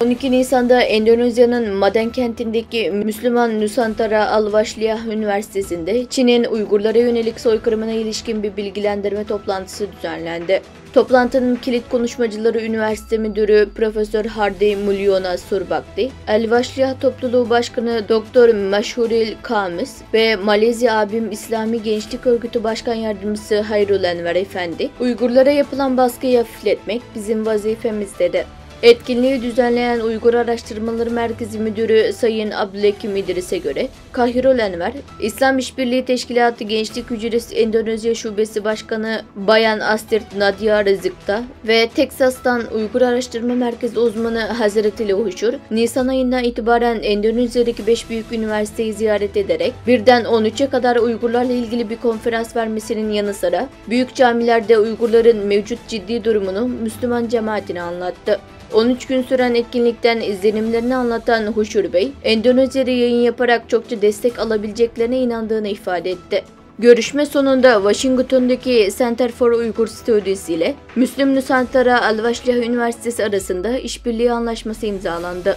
12 Nisan'da Endonezya'nın Maden kentindeki Müslüman Nusantara Al-Vashliyah Üniversitesi'nde Çin'in Uygurlara yönelik soykırımına ilişkin bir bilgilendirme toplantısı düzenlendi. Toplantının kilit konuşmacıları Üniversite Müdürü Profesör Hardy Mulyono Surbakti, Al-Vashliyah Topluluğu Başkanı Dr. Meşhuril Kamis ve Malezya Abim İslami Gençlik Örgütü Başkan Yardımcısı Hayrul Enver Efendi, Uygurlara yapılan baskıyı hafifletmek bizim vazifemiz dedi. Etkinliği düzenleyen Uygur Araştırmaları Merkezi Müdürü Sayın Abdülhakim İdris'e göre, Hayrul Enver, İslam İşbirliği Teşkilatı Gençlik Hücresi Endonezya Şubesi Başkanı Bayan Astirt Nadia Rızık'ta ve Teksas'tan Uygur Araştırma Merkezi uzmanı Hazretili Huşur, Nisan ayından itibaren Endonezya'daki 5 büyük üniversiteyi ziyaret ederek birden 13'e kadar Uygurlarla ilgili bir konferans vermesinin yanı sıra büyük camilerde Uygurların mevcut ciddi durumunu Müslüman cemaatine anlattı. 13 gün süren etkinlikten izlenimlerini anlatan Huşur Bey, Endonezya'da yayın yaparak çokça destek alabileceklerine inandığını ifade etti. Görüşme sonunda Washington'daki Center for Uyghur Studies ile Müslüm Nusantara Al-Vashliyah Üniversitesi arasında işbirliği anlaşması imzalandı.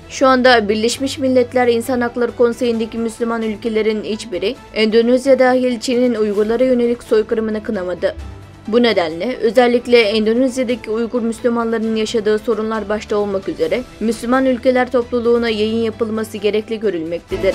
Şu anda Birleşmiş Milletler İnsan Hakları Konseyi'ndeki Müslüman ülkelerin hiçbiri, Endonezya dahil Çin'in Uygurlara yönelik soykırımını kınamadı. Bu nedenle özellikle Endonezya'daki Uygur Müslümanların yaşadığı sorunlar başta olmak üzere Müslüman ülkeler topluluğuna yayın yapılması gerekli görülmektedir.